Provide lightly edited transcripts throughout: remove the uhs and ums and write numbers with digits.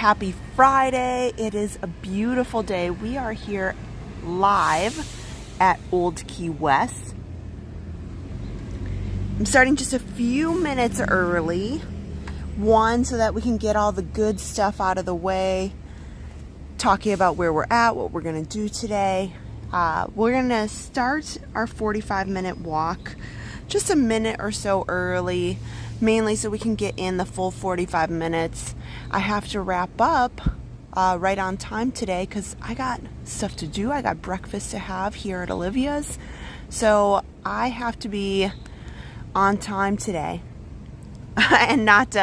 Happy Friday. It is a beautiful day. We are here live at Old Key West. I'm starting just a few minutes early. One, so that we can get all the good stuff out of the way. Talking about where we're at, what we're going to do today. We're going to start our 45-minute walk just a minute or so early, mainly so we can get in the full 45 minutes. I have to wrap up right on time today because I got stuff to do. I got breakfast to have here at Olivia's. So I have to be on time today and not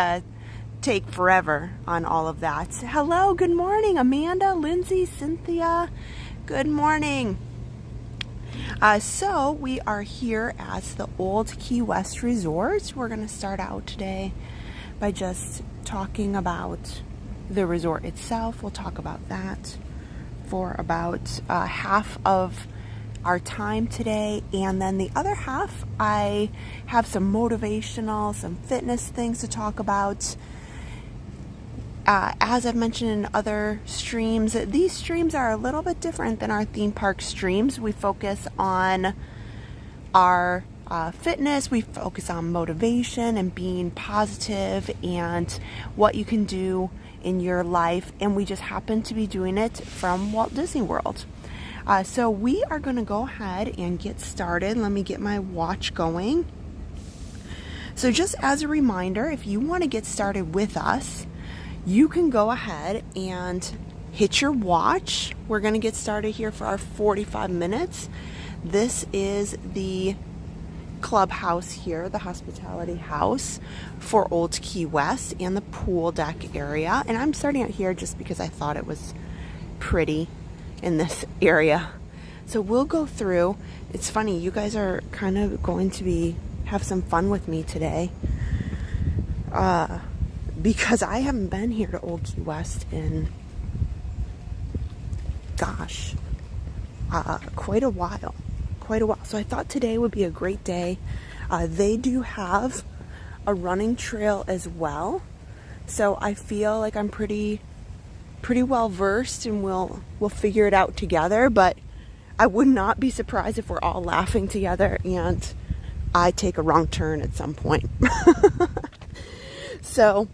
take forever on all of that. Hello, good morning, Amanda, Lindsay, Cynthia. Good morning. So we are here at the Old Key West Resort. We're going to start out today by just talking about the resort itself. We'll talk about that for about half of our time today, and then the other half I have some motivational, some fitness things to talk about. As I've mentioned in other streams, these streams are a little bit different than our theme park streams. We focus on our fitness, we focus on motivation and being positive and what you can do in your life, and we just happen to be doing it from Walt Disney World. So we are going to go ahead and get started. Let me get my watch going. So just as a reminder, if you want to get started with us, you can go ahead and hit your watch. We're going to get started here for our 45 minutes. This is the clubhouse here, the hospitality house for Old Key West and the pool deck area. And I'm starting out here just because I thought it was pretty in this area. So we'll go through. It's funny, you guys are kind of going to have some fun with me today. Because I haven't been here to Old Key West in, gosh, quite a while. So I thought today would be a great day. They do have a running trail as well. So I feel like I'm pretty well versed, and we'll figure it out together. But I would not be surprised if we're all laughing together and I take a wrong turn at some point. So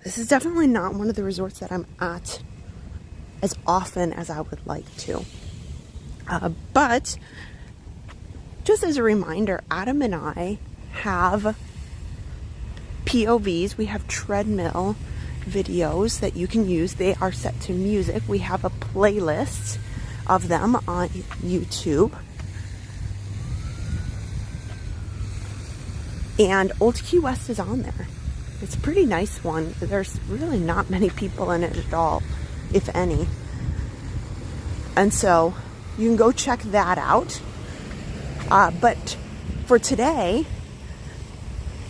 this is definitely not one of the resorts that I'm at as often as I would like to. But just as a reminder, Adam and I have POVs. We have Treadmill videos that you can use. They are set to music. We have a playlist of them on YouTube. And Old Key West is on there. It's a pretty nice one. There's really not many people in it at all, if any. And so you can go check that out. But for today,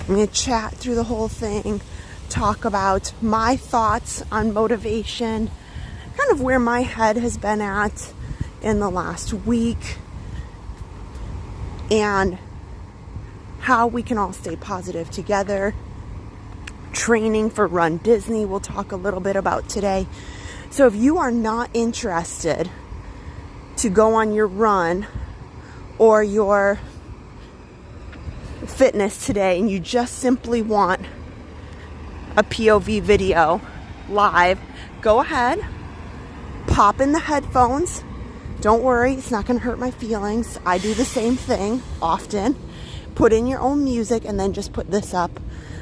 I'm going to chat through the whole thing, talk about my thoughts on motivation, kind of where my head has been at in the last week, and how we can all stay positive together. Training for RunDisney we'll talk a little bit about today. So if you are not interested to go on your run or your fitness today, and you just simply want a POV video live, go ahead, pop in the headphones. Don't worry, it's not going to hurt my feelings. I do the same thing often. Put in your own music and then just put this up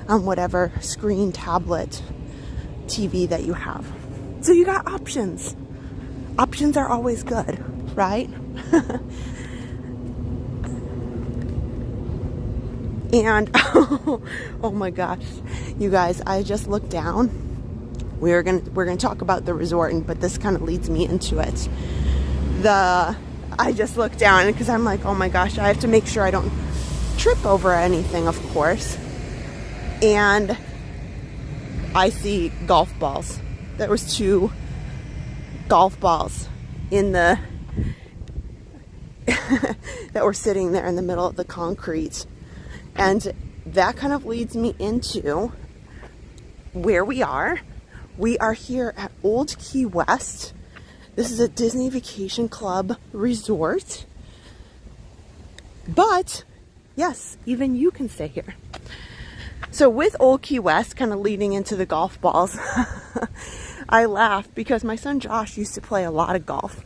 on whatever screen, tablet, TV that you have. So you got options. Options are always good, right? And oh my gosh, you guys, I just looked down. We're gonna talk about the resort, but this kind of leads me into it. I just looked down because I'm like, oh my gosh, I have to make sure I don't trip over anything, of course. And I see golf balls. There was 2 golf balls in the that were sitting there in the middle of the concrete. And that kind of leads me into where we are. We are here at Old Key West. This is a Disney Vacation Club resort. But, yes, even you can stay here. So with Old Key West, kind of leading into the golf balls, I laugh because my son Josh used to play a lot of golf.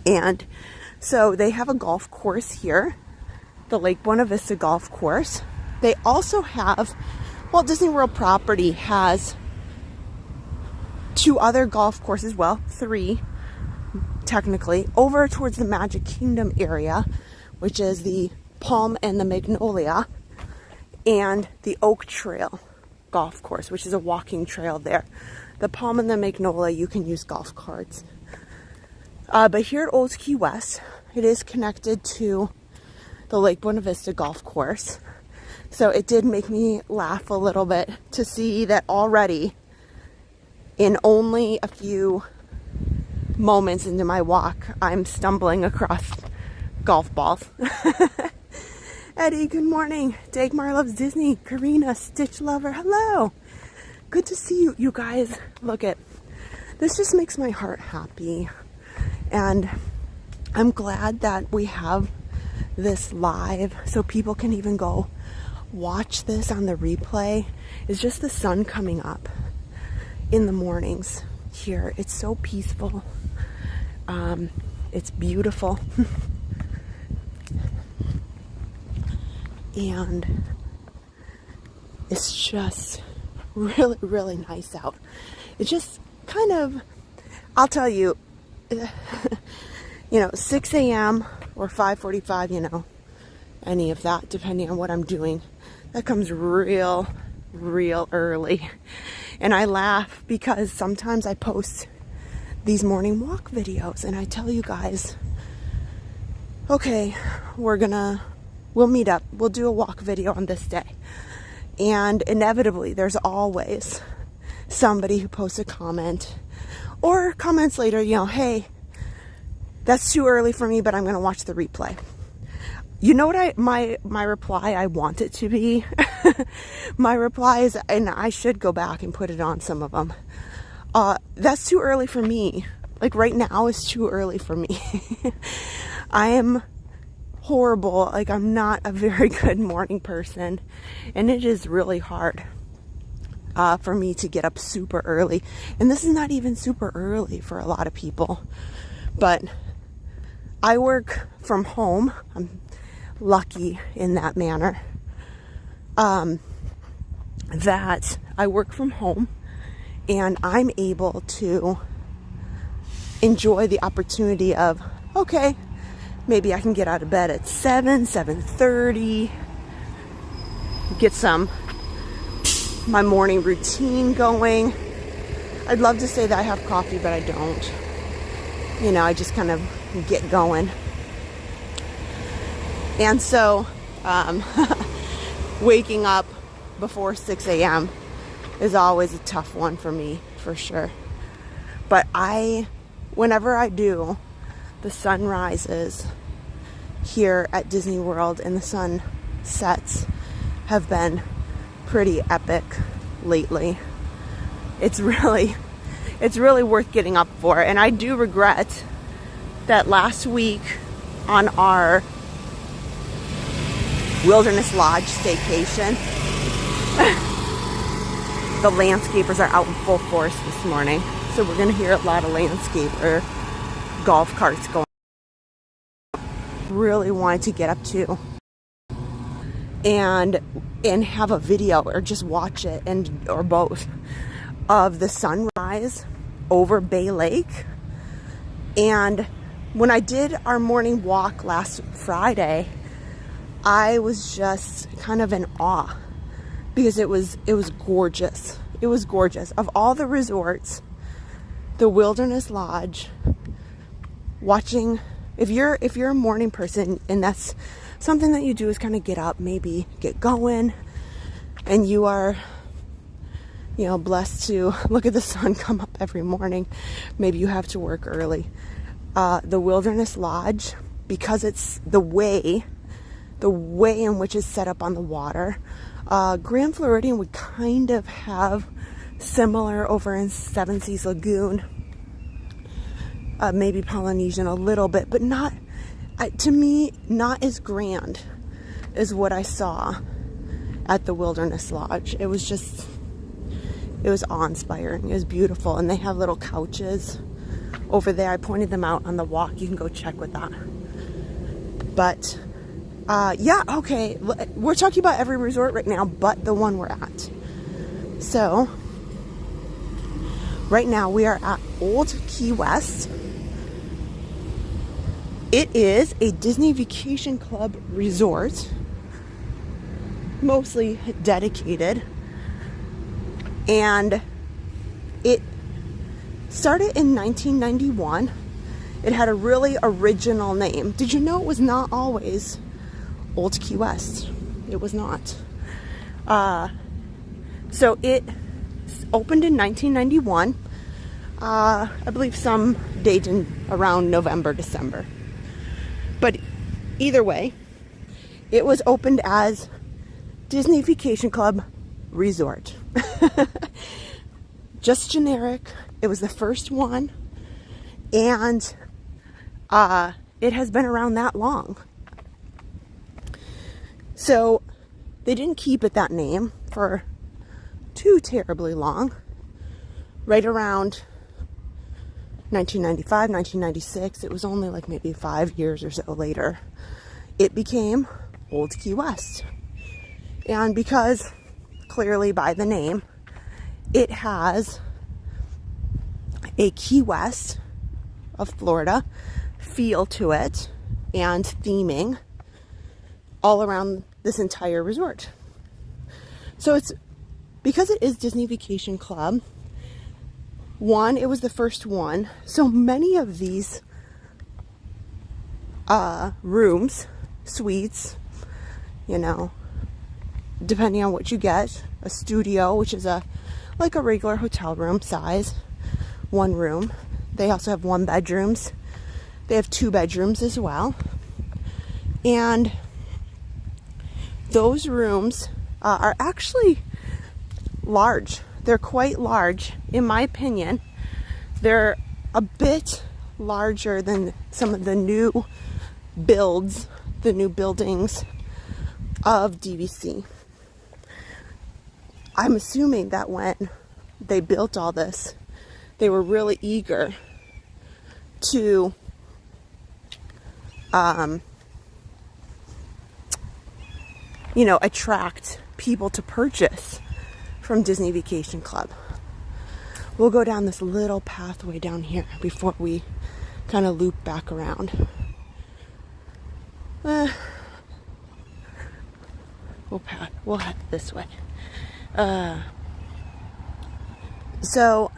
And so they have a golf course here, the Lake Buena Vista Golf Course. They also have, Walt Disney World property has 2 other golf courses, well, 3 technically, over towards the Magic Kingdom area, which is the Palm and the Magnolia, and the Oak Trail golf course, which is a walking trail there. The Palm and the Magnolia, you can use golf carts. But here at Old Key West, it is connected to the Lake Buena Vista golf course. So it did make me laugh a little bit to see that already, in only a few moments into my walk, I'm stumbling across golf balls. Eddie, good morning. Dagmar loves Disney. Karina, Stitch Lover, hello. Good to see you. You guys, look at this. Just makes my heart happy. And I'm glad that we have this live so people can even go watch this on the replay. It's just the sun coming up in the mornings here. It's so peaceful. It's beautiful. And it's just really, really nice out. It's just kind of, I'll tell you, 6 a.m. or 5:45, any of that, depending on what I'm doing. That comes real early. And I laugh because sometimes I post these morning walk videos and I tell you guys, okay, we'll meet up. We'll do a walk video on this day. And inevitably, there's always somebody who posts a comment or comments later, hey, that's too early for me, but I'm going to watch the replay. You know what my reply I want it to be? My reply is, and I should go back and put it on some of them. That's too early for me. Like right now is too early for me. I am horrible. Like I'm not a very good morning person. And it is really hard for me to get up super early. And this is not even super early for a lot of people. But I work from home. I'm lucky in that manner. That I work from home and I'm able to enjoy the opportunity of, okay, maybe I can get out of bed at 7:30, get my morning routine going. I'd love to say that I have coffee, but I don't. I just kind of get going. And so, waking up before 6 a.m. is always a tough one for me, for sure. But whenever I do, the sun rises here at Disney World and the sun sets have been pretty epic lately. It's really worth getting up for. And I do regret that last week on our Wilderness Lodge staycation, the landscapers are out in full force this morning. So we're going to hear a lot of landscaper golf carts going. Really wanted to get up to and have a video or just watch it or both of the sunrise over Bay Lake. And when I did our morning walk last Friday, I was just kind of in awe because it was gorgeous. It was gorgeous. Of all the resorts, the Wilderness Lodge, watching, if you're a morning person and that's something that you do is kind of get up, maybe get going, and you are, blessed to look at the sun come up every morning. Maybe you have to work early. The Wilderness Lodge, because it's the way in which it's set up on the water, Grand Floridian would kind of have similar over in Seven Seas Lagoon, maybe Polynesian a little bit, but not, to me, not as grand as what I saw at the Wilderness Lodge. It was just, it was awe-inspiring. It was beautiful, and they have little couches over there. I pointed them out on the walk. You can go check with that. But yeah, okay, we're talking about every resort right now but the one we're at. So right now we are at Old Key West. It is a Disney Vacation Club resort, mostly dedicated, and it started in 1991. It had a really original name. Did you know it was not always Old Key West? It was not. So it opened in 1991. I believe some date in around November, December. But either way, it was opened as Disney Vacation Club Resort. Just generic. It was the first one, and it has been around that long. So they didn't keep it that name for too terribly long. Right around 1995, 1996, it was only like maybe 5 years or so later, it became Old Key West. And because clearly by the name, it has a Key West of Florida feel to it and theming all around this entire resort. So it's because it is Disney Vacation Club. One, it was the first one. So many of these rooms, suites, you know, depending on what you get, a studio, which is like a regular hotel room size, one room. They also have 1 bedrooms. They have 2 bedrooms as well. And those rooms are actually large. They're quite large, in my opinion. They're a bit larger than some of the new builds, the new buildings of DVC. I'm assuming that when they built all this, they were really eager to you know, attract people to purchase from Disney Vacation Club. We'll go down this little pathway down here before we kind of loop back around. We'll head this way. So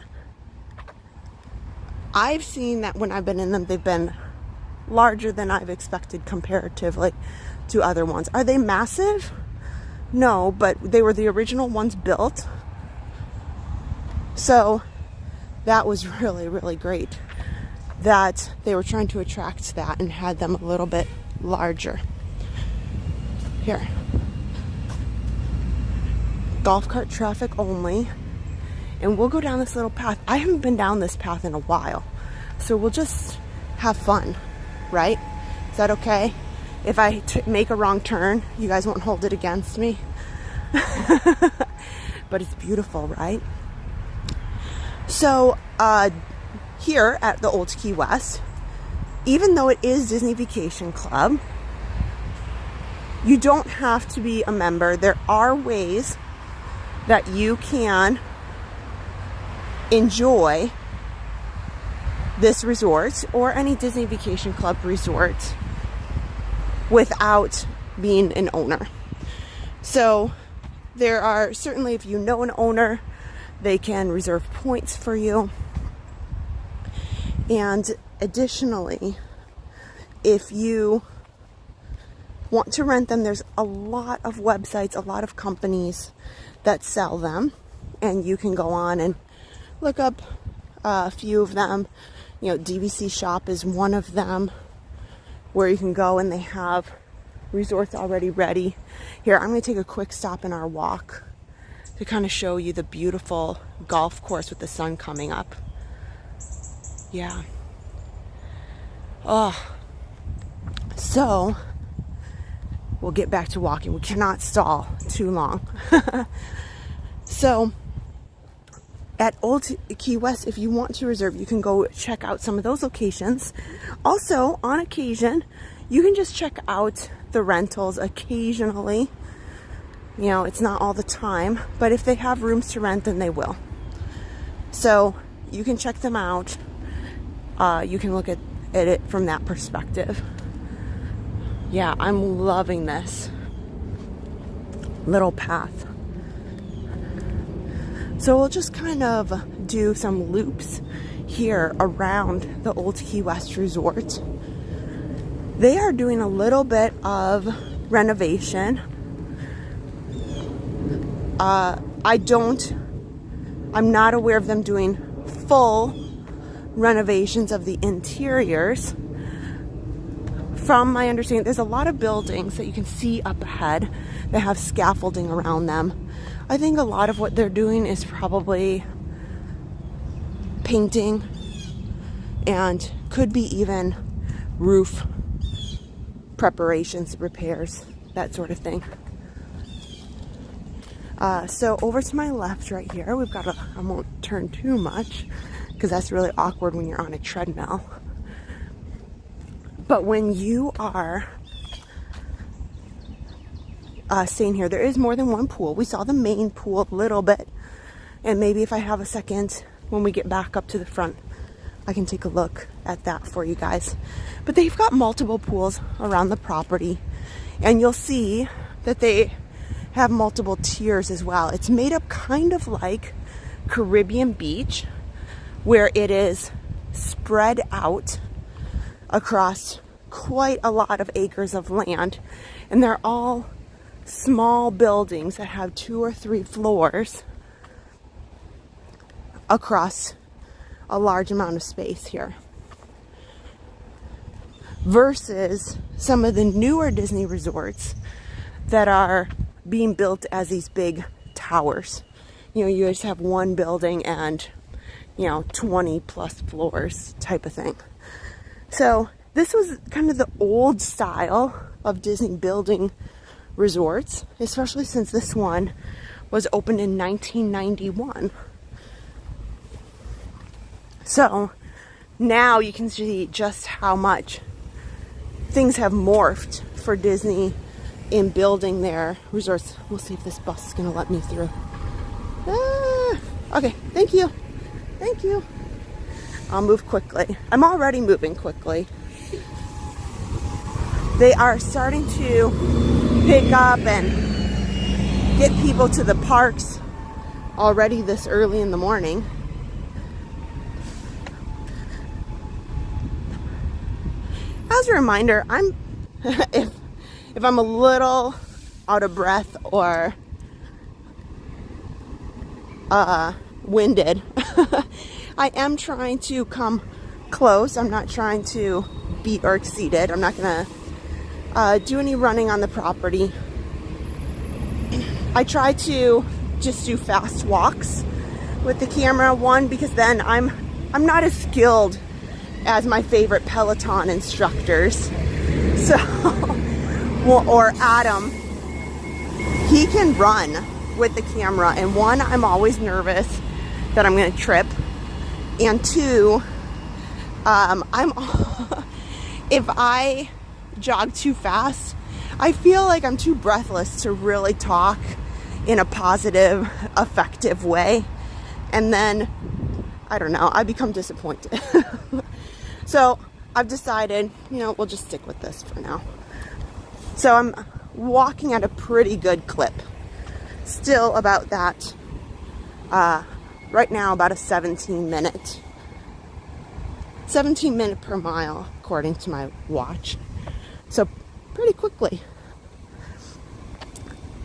I've seen that when I've been in them, they've been larger than I've expected comparatively to other ones. Are they massive? No, but they were the original ones built. So that was really, really great that they were trying to attract that and had them a little bit larger. Here. Golf cart traffic only. And we'll go down this little path. I haven't been down this path in a while. So we'll just have fun, right? Is that okay? If I make a wrong turn, you guys won't hold it against me. But it's beautiful, right? So here at the Old Key West, even though it is Disney Vacation Club, you don't have to be a member. There are ways that you can enjoy this resort or any Disney Vacation Club resort without being an owner. So there are certainly, if you know an owner, they can reserve points for you. And additionally, if you want to rent them, there's a lot of websites, a lot of companies that sell them, and you can go on and look up a few of them. You know, DVC Shop is one of them, where you can go and they have resorts already ready. Here, I'm going to take a quick stop in our walk to kind of show you the beautiful golf course with the sun coming up. Yeah. Oh. So, we'll get back to walking. We cannot stall too long. So, at Old Key West, if you want to reserve, you can go check out some of those locations. Also, on occasion, you can just check out the rentals occasionally. You know, it's not all the time, but if they have rooms to rent, then they will. So you can check them out. You can look at it from that perspective. Yeah, I'm loving this little path. So we'll just kind of do some loops here around the Old Key West Resort. They are doing a little bit of renovation. I'm not aware of them doing full renovations of the interiors. From my understanding, there's a lot of buildings that you can see up ahead that have scaffolding around them. I think a lot of what they're doing is probably painting and could be even roof preparations, repairs, that sort of thing. So over to my left right here, we've got I won't turn too much because that's really awkward when you're on a treadmill. But when you are staying here, there is more than one pool. We saw the main pool a little bit, and maybe if I have a second when we get back up to the front, I can take a look at that for you guys. But they've got multiple pools around the property, and you'll see that they have multiple tiers as well. It's made up kind of like Caribbean Beach, where it is spread out across quite a lot of acres of land, and they're all small buildings that have 2 or 3 floors across a large amount of space here, versus some of the newer Disney resorts that are being built as these big towers. You know, you just have one building and, 20 plus floors type of thing. So this was kind of the old style of Disney building resorts, especially since this one was opened in 1991. So now you can see just how much things have morphed for Disney in building their resorts. We'll see if this bus is going to let me through. Okay, thank you. Thank you. I'll move quickly. I'm already moving quickly. They are starting to pick up and get people to the parks already this early in the morning. As a reminder, if I'm a little out of breath or winded, I am trying to come close. I'm not trying to beat or exceed it. I'm not gonna do any running on the property. I try to just do fast walks with the camera. One, because then I'm not as skilled as my favorite Peloton instructors. So, or Adam, he can run with the camera, and one, I'm always nervous that I'm gonna trip, and two, if I jog too fast, I feel like I'm too breathless to really talk in a positive, effective way, and then I don't know, I become disappointed. So I've decided, we'll just stick with this for now. So I'm walking at a pretty good clip. Still about that, right now about a 17 minute per mile, according to my watch. So pretty quickly.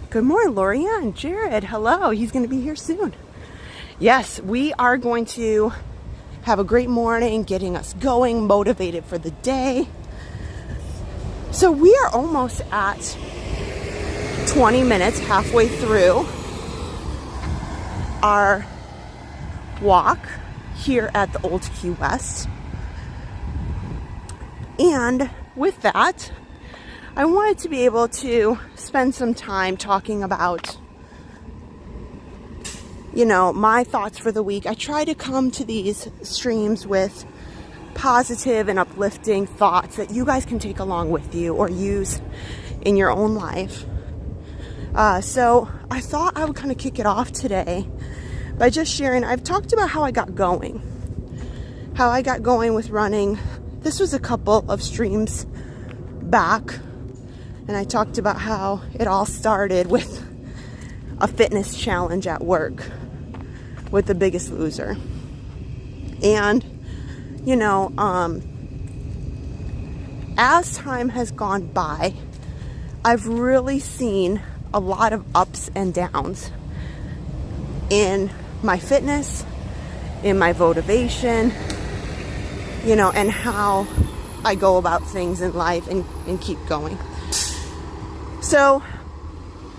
Good morning, Loria and Jared. Hello, he's going to be here soon. Yes, we are going to have a great morning, getting us going, motivated for the day. So we are almost at 20 minutes, halfway through. our walk here at the Old Key West. And with that, I wanted to be able to spend some time talking about, you know, my thoughts for the week. I try to come to these streams with positive and uplifting thoughts that you guys can take along with you or use in your own life. So I thought I would kind of kick it off today by just sharing. I've talked about how I got going with running. This was a couple of streams back, and I talked about how it all started with a fitness challenge at work with The Biggest Loser. And, you know, as time has gone by, I've really seen a lot of ups and downs in my fitness, in my motivation, you know, and how I go about things in life and keep going. So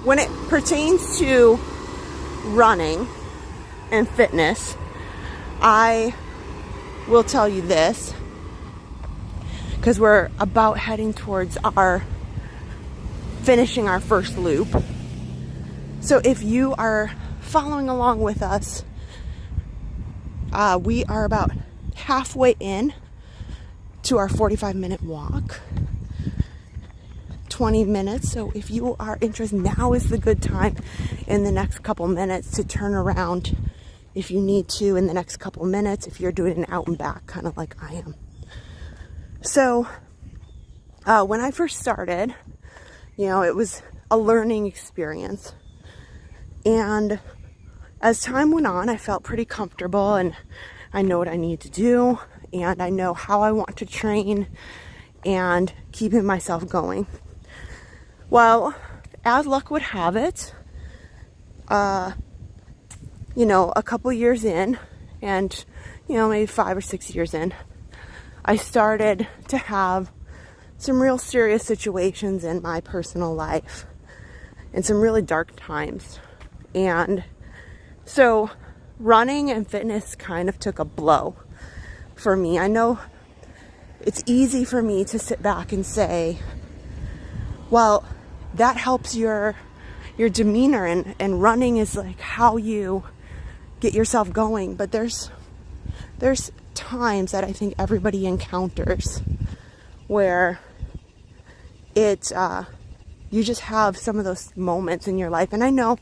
when it pertains to running and fitness, I will tell you this, because we're about heading towards finishing our first loop. So if you are following along with us, we are about halfway in to our 45-minute walk, 20 minutes. So if you are interested, now is the good time in the next couple minutes to turn around if you need to in the next couple minutes, if you're doing an out and back, kind of like I am. So when I first started, you know, it was a learning experience. And as time went on, I felt pretty comfortable, and I know what I need to do, and I know how I want to train and keeping myself going. Well, as luck would have it, you know, a couple years in, and, you know, maybe 5 or 6 years in, I started to have some real serious situations in my personal life and some really dark times. And so running and fitness kind of took a blow for me. I know it's easy for me to sit back and say, well, that helps your demeanor, and running is like how you get yourself going. But there's times that I think everybody encounters where you just have some of those moments in your life. And I know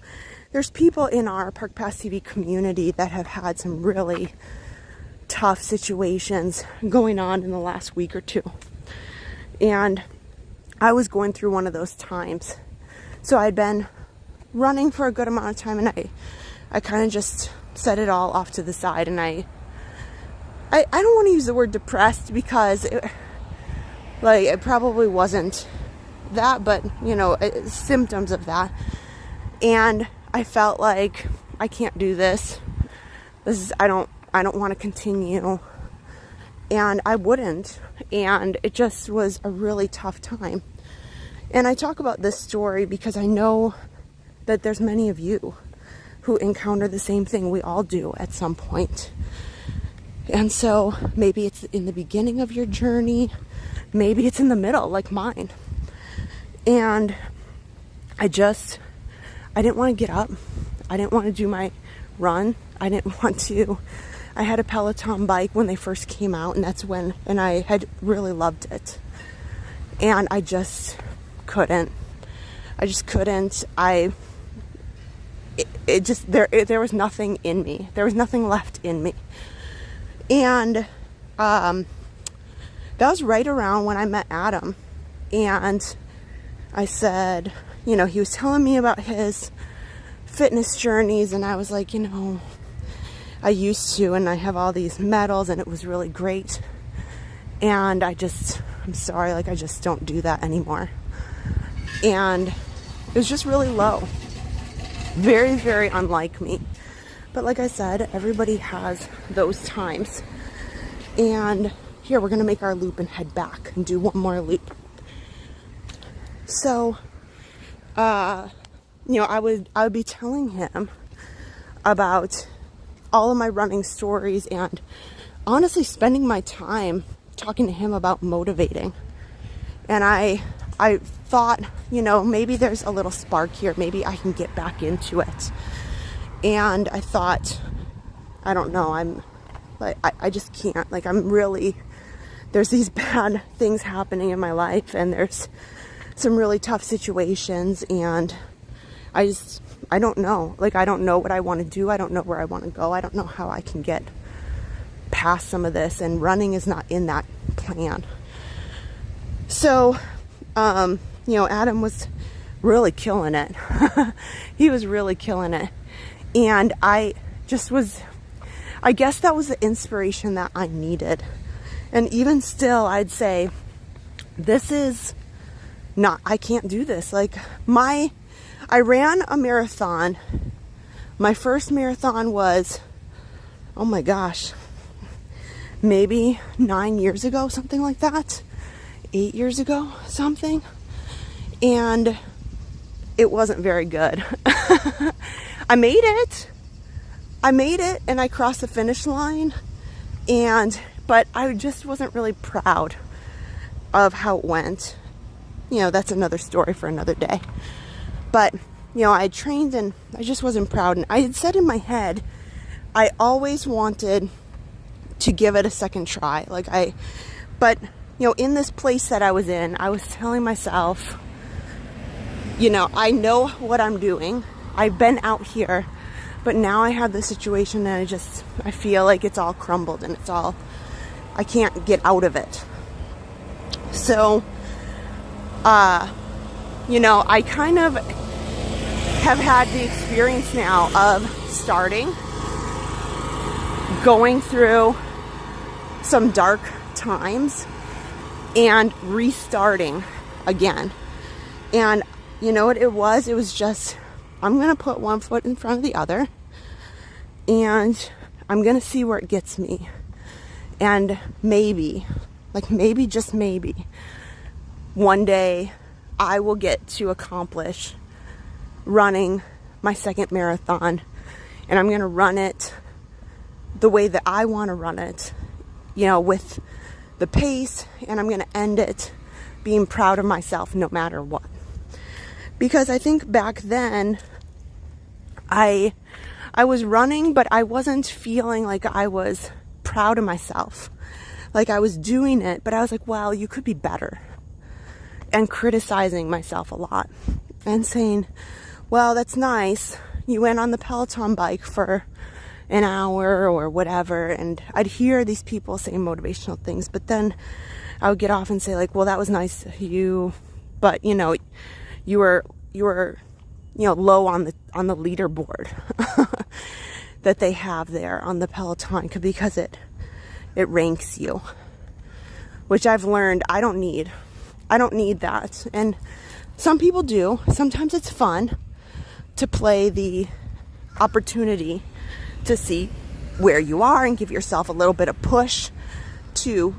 there's people in our Park Pass TV community that have had some really tough situations going on in the last week or two. And I was going through one of those times. So I'd been running for a good amount of time, and I kind of just set it all off to the side. And I don't want to use the word depressed, because it probably wasn't that, but, you know, symptoms of that. And I felt like I can't do this. I don't want to continue. And I wouldn't. And it just was a really tough time. And I talk about this story because I know that there's many of you who encounter the same thing. We all do at some point. And so maybe it's in the beginning of your journey. Maybe it's in the middle, like mine. And I didn't want to get up. I didn't want to do my run. I had a Peloton bike when they first came out, and I had really loved it. And I just couldn't. There was nothing in me. There was nothing left in me. And that was right around when I met Adam. And I said, you know, he was telling me about his fitness journeys, and I was like, you know, I used to, and I have all these medals, and it was really great. And I'm sorry, I just don't do that anymore. And it was just really low. Very, very unlike me. But like I said, everybody has those times. And here, we're going to make our loop and head back and do one more loop. So, you know, I would be telling him about all of my running stories and honestly spending my time talking to him about motivating. And I thought, you know, maybe there's a little spark here. Maybe I can get back into it. And I thought, I don't know, I just can't. Like, there's these bad things happening in my life, and there's some really tough situations, and I don't know. Like, I don't know what I want to do. I don't know where I want to go. I don't know how I can get past some of this, and running is not in that plan. So, you know, Adam was really killing it. He was really killing it. And I guess that was the inspiration that I needed. And even still, I'd say, I can't do this. Like, I ran a marathon. My first marathon was, oh my gosh, maybe 9 years ago, something like that. 8 years ago, something. And it wasn't very good. I made it and I crossed the finish line, but I just wasn't really proud of how it went. You know, that's another story for another day. But, you know, I had trained and I just wasn't proud. And I had said in my head, I always wanted to give it a second try. But, you know, in this place that I was in, I was telling myself, you know, I know what I'm doing. I've been out here, but now I have this situation and I feel like it's all crumbled and I can't get out of it. So, you know, I kind of have had the experience now of starting, going through some dark times and restarting again. And you know what it was? It was just, I'm going to put one foot in front of the other and I'm going to see where it gets me. And maybe, just maybe, one day I will get to accomplish running my second marathon, and I'm going to run it the way that I want to run it, you know, with the pace, and I'm going to end it being proud of myself no matter what. Because I think back then I was running, but I wasn't feeling like I was proud of myself. Like, I was doing it, but I was like, well, you could be better. And criticizing myself a lot and saying, well, that's nice. You went on the Peloton bike for an hour or whatever. And I'd hear these people saying motivational things, but then I would get off and say, like, well, that was nice of you, but you know, you were, you know, low on the leaderboard that they have there on the Peloton because it ranks you, which I've learned I don't need that. And some people do. Sometimes it's fun to play the opportunity to see where you are and give yourself a little bit of push to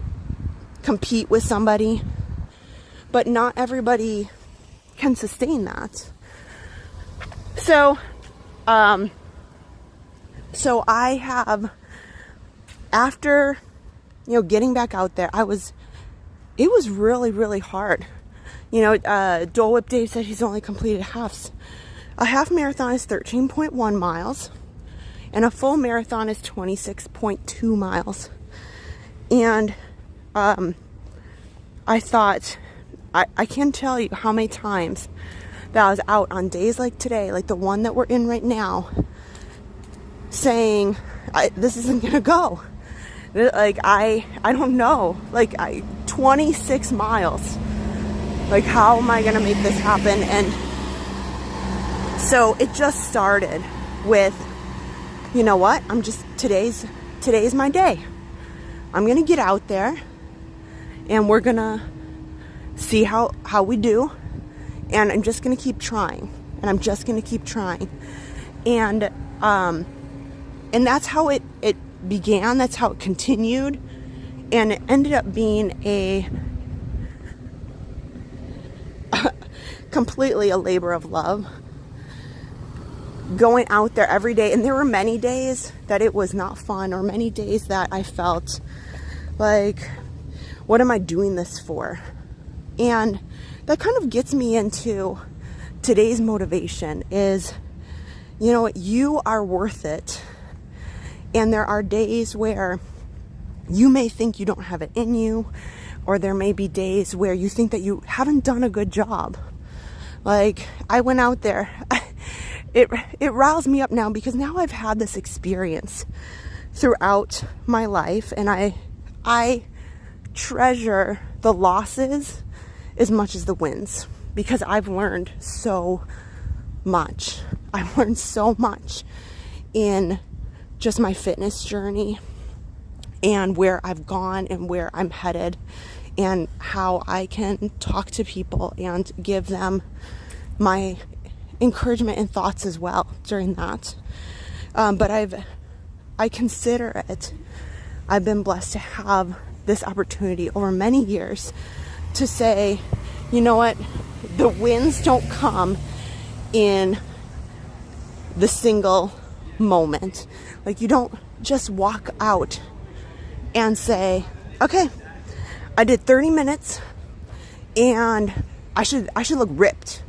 compete with somebody, but not everybody can sustain that. So I have, after, you know, getting back out there, it was really, really hard. You know, Dole Whip Dave said he's only completed halves. A half marathon is 13.1 miles, and a full marathon is 26.2 miles. And I thought, I can't tell you how many times that I was out on days like today, like the one that we're in right now, saying, this isn't gonna go. Like, I don't know, like 26 miles. Like, how am I gonna make this happen? And so it just started with, you know what? Today's my day. I'm gonna get out there and we're gonna see how we do. And I'm just gonna keep trying. And I'm just gonna keep trying. And that's how it began. That's how it continued. And it ended up being completely a labor of love. going out there every day. And there were many days that it was not fun, or many days that I felt like, what am I doing this for? And that kind of gets me into today's motivation is, you know what, you are worth it. And there are days where you may think you don't have it in you, or there may be days where you think that you haven't done a good job. Like, I went out there. It riles me up now because now I've had this experience throughout my life, and I treasure the losses as much as the wins, because I've learned so much. I've learned so much in just my fitness journey, and where I've gone and where I'm headed, and how I can talk to people and give them my encouragement and thoughts as well during that. But I consider it, I've been blessed to have this opportunity over many years to say, you know what, the wins don't come in the single moment. Like, you don't just walk out and say, okay, I did 30 minutes and I should look ripped.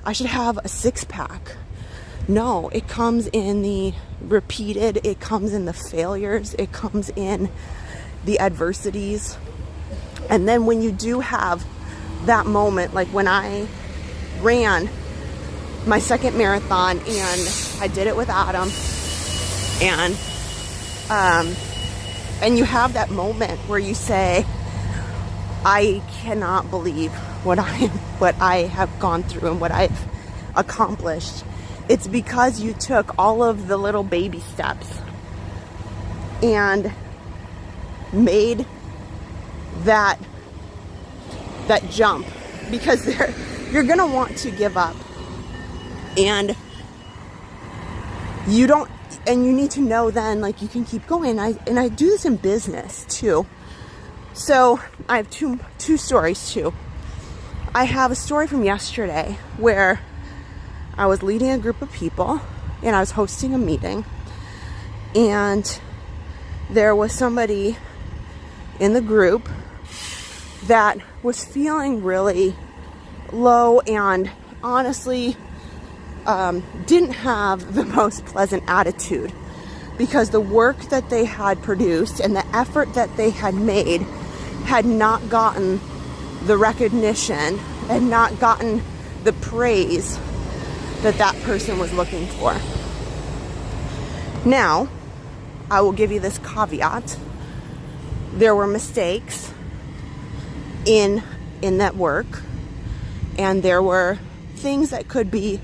I should have a 6-pack. No, it comes in the repeated, it comes in the failures, it comes in the adversities. And then when you do have that moment, like when I ran my second marathon and I did it with Adam, and you have that moment where you say, I cannot believe what I have gone through and what I've accomplished. It's because you took all of the little baby steps and made that jump, because you're gonna want to give up, and you don't, and you need to know then, like, you can keep going. And I do this in business too. So I have two stories too. I have a story from yesterday where I was leading a group of people and I was hosting a meeting, and there was somebody in the group that was feeling really low and honestly didn't have the most pleasant attitude, because the work that they had produced and the effort that they had made had not gotten the recognition and not gotten the praise that person was looking for. Now, I will give you this caveat. There were mistakes in that work, and there were things that could be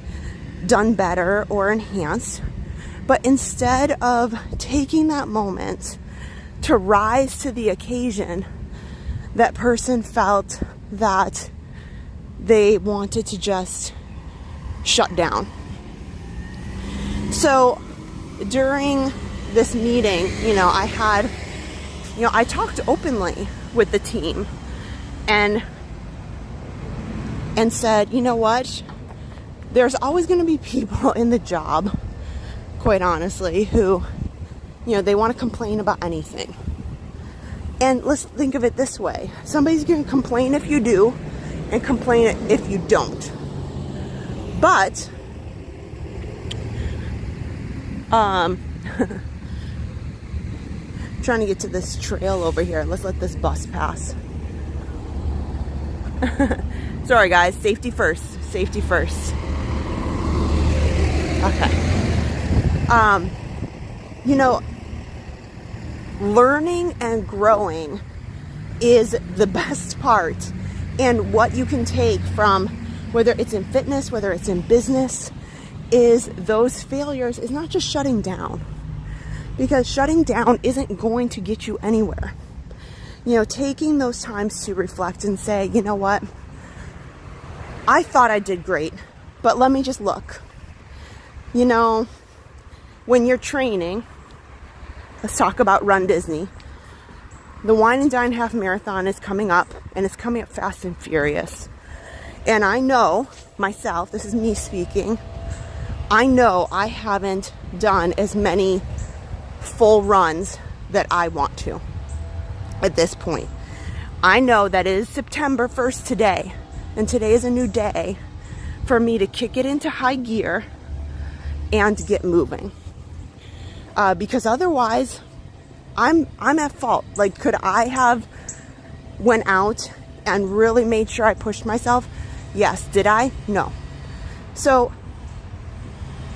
done better or enhanced. But instead of taking that moment to rise to the occasion, that person felt that they wanted to just shut down. So during this meeting, I talked openly with the team and said, you know what? There's always going to be people in the job, quite honestly, who, they want to complain about anything. And let's think of it this way. Somebody's going to complain if you do and complain if you don't. But, trying to get to this trail over here. Let's let this bus pass. Sorry guys, safety first. Safety first. Okay. Learning and growing is the best part, and what you can take from, whether it's in fitness, whether it's in business, is those failures is not just shutting down, because shutting down isn't going to get you anywhere. Taking those times to reflect and say, you know what, I thought I did great, but let me just look. When you're training, let's talk about RunDisney. The Wine and Dine Half Marathon is coming up, and it's coming up fast and furious. And I know myself, this is me speaking, I know I haven't done as many full runs that I want to at this point. I know that it is September 1st today, and today is a new day for me to kick it into high gear and get moving. Because otherwise, I'm at fault. Like, could I have went out and really made sure I pushed myself? Yes. Did I? No. So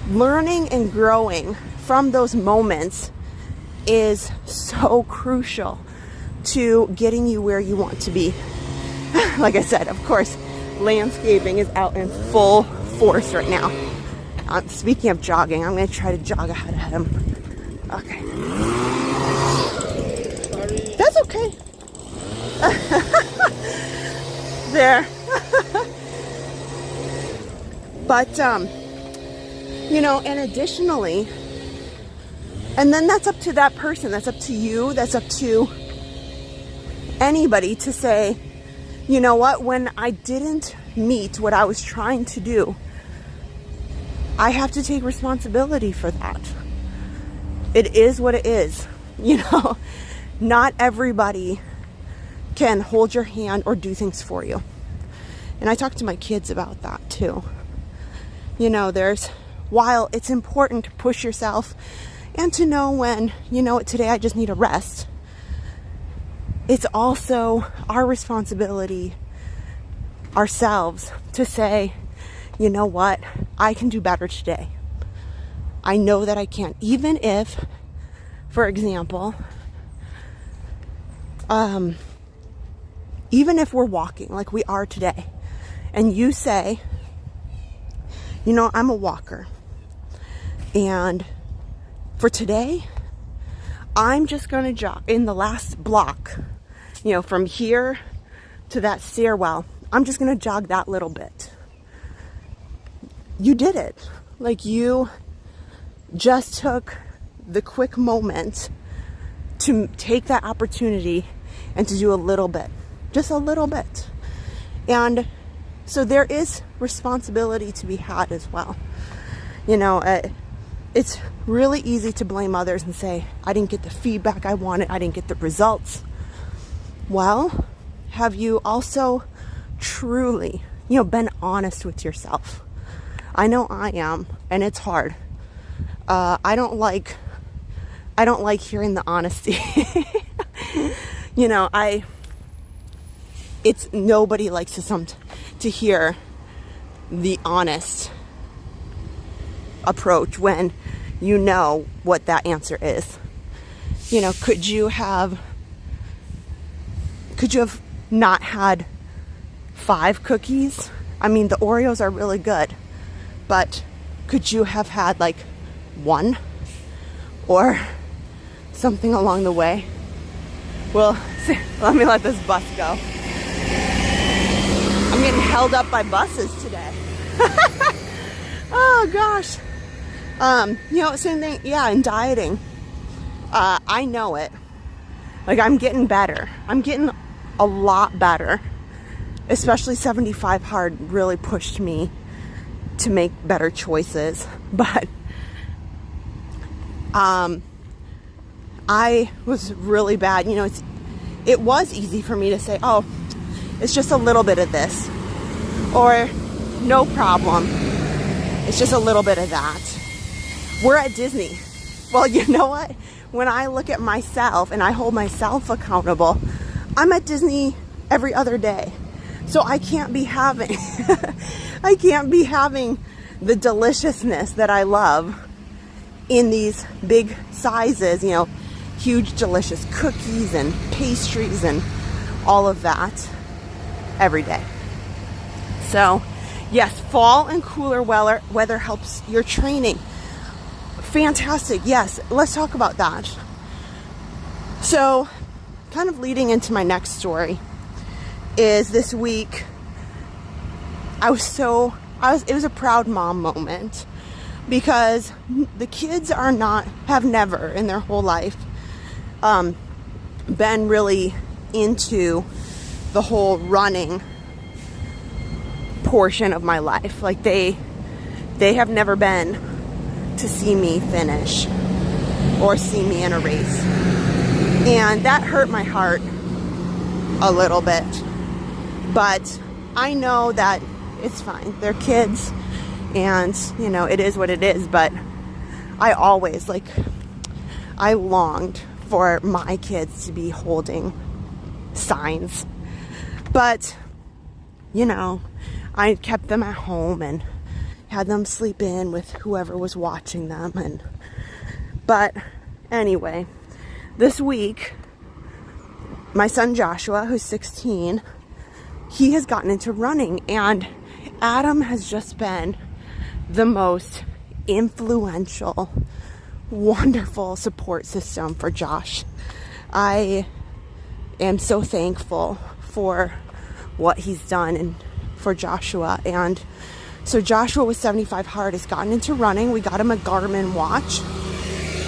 learning and growing from those moments is so crucial to getting you where you want to be. Like I said, of course, landscaping is out in full force right now. Speaking of jogging, I'm going to try to jog ahead of him. Okay. Sorry. That's okay. There. But, you know, and additionally, and then that's up to that person, that's up to you, that's up to anybody to say, you know what, when I didn't meet what I was trying to do, I have to take responsibility for that. It is what it is. You know, not everybody can hold your hand or do things for you. And I talk to my kids about that too. You know, while it's important to push yourself and to know when, you know what, today I just need a rest, it's also our responsibility ourselves to say, you know what, I can do better today. I know that I can. Even if, for example, even if we're walking like we are today, and you say, you know, I'm a walker, and for today, I'm just going to jog in the last block, you know, from here to that stairwell. I'm just going to jog that little bit. You did it. Like, you just took the quick moment to take that opportunity and to do a little bit, just a little bit. And so there is responsibility to be had as well. You know, it's really easy to blame others and say, I didn't get the feedback I wanted, I didn't get the results. Well, have you also truly, you know, been honest with yourself? I know I am, and it's hard. I don't like hearing the honesty. You know, it's nobody likes to hear the honest approach when you know what that answer is. You know, could you have not had 5 cookies? I mean, the Oreos are really good, but could you have had like 1 or something along the way? Well, let me let this bus go. I'm getting held up by buses today. Oh gosh. You know, same thing, yeah, in dieting. I know it. Like, I'm getting better. I'm getting a lot better. Especially 75 hard really pushed me to make better choices. But I was really bad. You know, it was easy for me to say, oh, it's just a little bit of this. Or, no problem. It's just a little bit of that. We're at Disney. Well, you know what? When I look at myself and I hold myself accountable, I'm at Disney every other day. So I can't be having the deliciousness that I love in these big sizes, you know, huge delicious cookies and pastries and all of that every day. So yes, fall and cooler weather helps your training. Fantastic. Yes, let's talk about that. So kind of leading into my next story is this week it was a proud mom moment, because the kids have never in their whole life been really into the whole running portion of my life. Like, they they have never been to see me finish or see me in a race. And that hurt my heart a little bit. But I know that it's fine. They're kids, and you know, it is what it is. But I always, I longed for my kids to be holding signs. But, you know, I kept them at home and had them sleep in with whoever was watching them. But anyway, this week, my son Joshua, who's 16, he has gotten into running, and Adam has just been the most influential, wonderful support system for Josh. I am so thankful for what he's done and for Joshua. And so Joshua with 75 Hard has gotten into running. We got him a Garmin watch,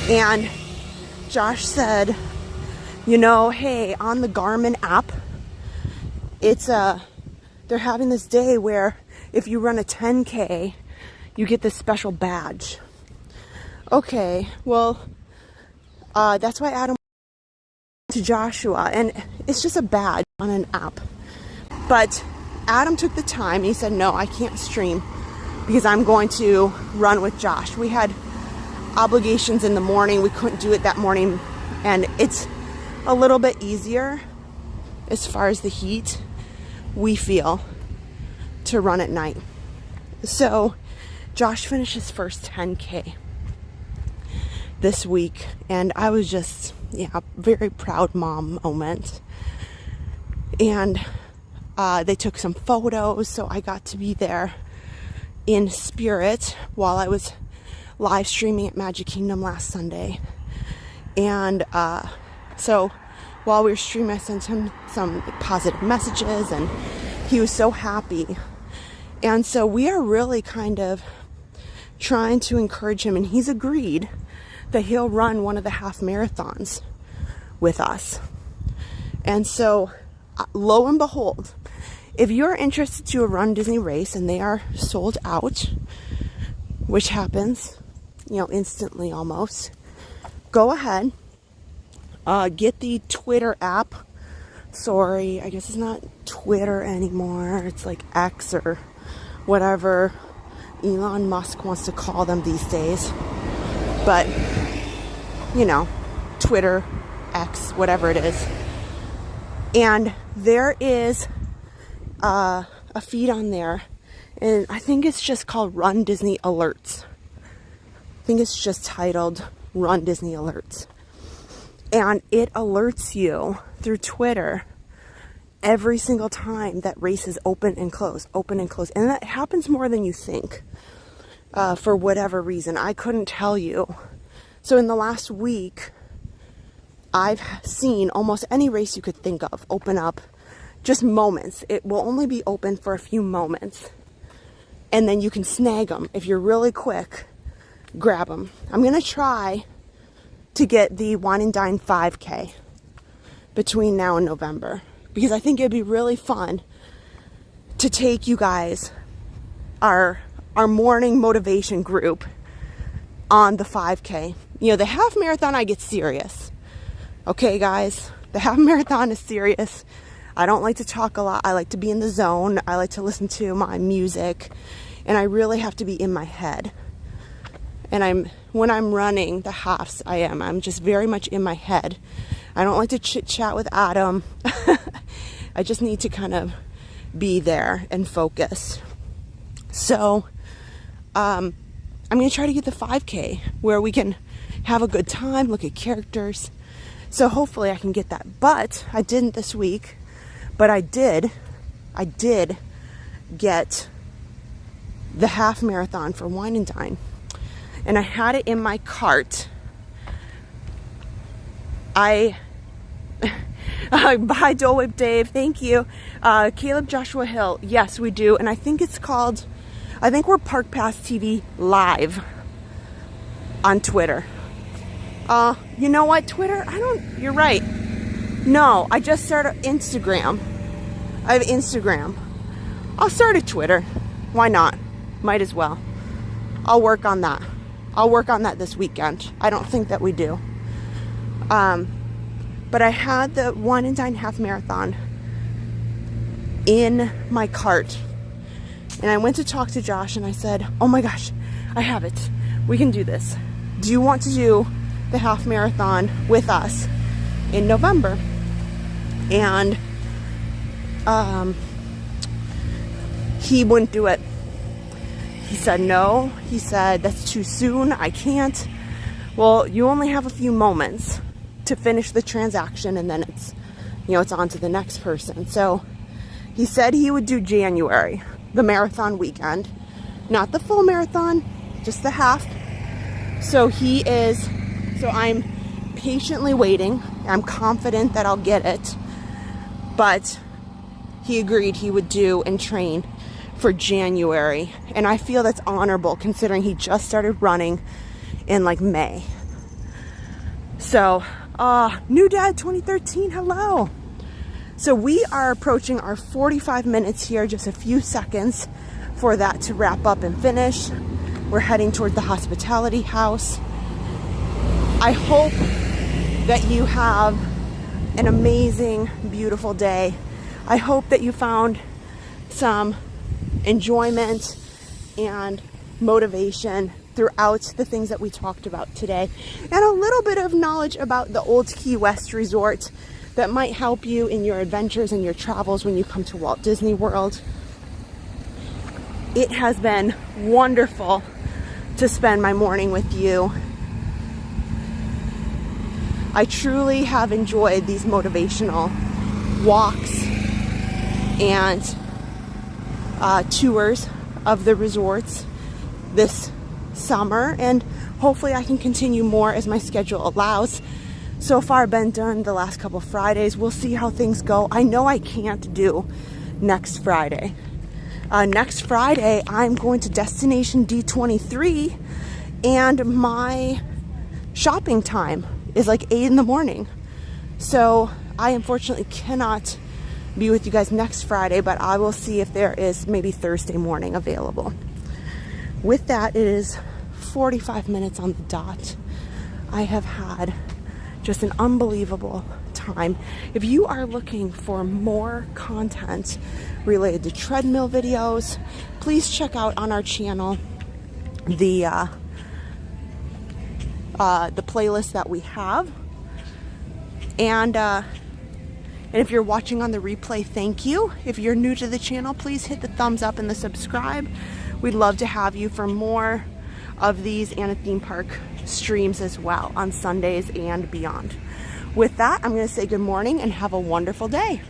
and Josh said, you know, hey, on the Garmin app, they're having this day where if you run a 10K, you get this special badge. Okay, well, that's why Adam to Joshua, and it's just a badge on an app. But Adam took the time, and he said, no, I can't stream because I'm going to run with Josh. We had obligations in the morning. We couldn't do it that morning, and it's a little bit easier as far as the heat we feel to run at night. So Josh finished his first 10K this week, and I was just, very proud mom moment. And they took some photos, so I got to be there in spirit while I was live streaming at Magic Kingdom last Sunday. And so while we were streaming, I sent him some positive messages, and he was so happy. And so we are really kind of trying to encourage him, and he's agreed that he'll run one of the half marathons with us. And so lo and behold, if you're interested to a Run Disney race and they are sold out, which happens, instantly almost, go ahead, get the Twitter app. Sorry, I guess it's not Twitter anymore. It's like X or whatever Elon Musk wants to call them these days. But, Twitter, X, whatever it is. And there is a feed on there, and I think it's just called Run Disney Alerts. I think it's just titled Run Disney Alerts. And it alerts you through Twitter every single time that races open and close. And that happens more than you think, for whatever reason. I couldn't tell you. So in the last week, I've seen almost any race you could think of open up, just moments. It will only be open for a few moments, and then you can snag them. If you're really quick, grab them. I'm going to try to get the Wine and Dine 5K between now and November, because I think it'd be really fun to take you guys, our morning motivation group, on the 5K. The half marathon, I get serious. Okay, guys, the half marathon is serious. I don't like to talk a lot. I like to be in the zone. I like to listen to my music, and I really have to be in my head. And when I'm running the halves, I'm just very much in my head. I don't like to chit chat with Adam. I just need to kind of be there and focus. So, I'm going to try to get the 5K where we can have a good time, look at characters. So hopefully I can get that. But I didn't this week. But I did get the half marathon for Wine and Dine. And I had it in my cart. Hi Dole Whip Dave, thank you. Caleb Joshua Hill, yes we do. And I think we're Park Pass TV Live on Twitter. You know what, Twitter? You're right. No, I just started Instagram. I have Instagram. I'll start a Twitter. Why not? Might as well. I'll work on that. I'll work on that this weekend. I don't think that we do. But I had the 1 and 9.5 marathon in my cart. And I went to talk to Josh and I said, oh my gosh, I have it. We can do this. Do you want to do the half marathon with us in November? And he wouldn't do it. He said no. He said, that's too soon. I can't. Well, you only have a few moments to finish the transaction, and then it's, you know, it's on to the next person. So he said he would do January, the marathon weekend, not the full marathon, just the half. So I'm patiently waiting. I'm confident that I'll get it, but he agreed he would do and train for January, and I feel that's honorable considering he just started running in like May. So new dad 2013, hello. So we are approaching our 45 minutes here, just a few seconds for that to wrap up and finish. We're heading toward the hospitality house. I hope that you have an amazing, beautiful day. I hope that you found some enjoyment and motivation throughout the things that we talked about today, and a little bit of knowledge about the Old Key West Resort that might help you in your adventures and your travels when you come to Walt Disney World. It has been wonderful to spend my morning with you. I truly have enjoyed these motivational walks and tours of the resorts this summer, and hopefully I can continue more as my schedule allows. So far I've been done the last couple Fridays. We'll see how things go. I know I can't do next Friday. Next Friday I'm going to Destination D23, and my shopping time is like 8 in the morning. So I unfortunately cannot be with you guys next Friday, but I will see if there is maybe Thursday morning available. With that, it is 45 minutes on the dot. I have had just an unbelievable time. If you are looking for more content related to treadmill videos, please check out on our channel the playlist that we have. And if you're watching on the replay, thank you. If you're new to the channel, please hit the thumbs up and the subscribe. We'd love to have you for more of these and a theme park streams as well on Sundays and beyond. With that, I'm going to say good morning and have a wonderful day.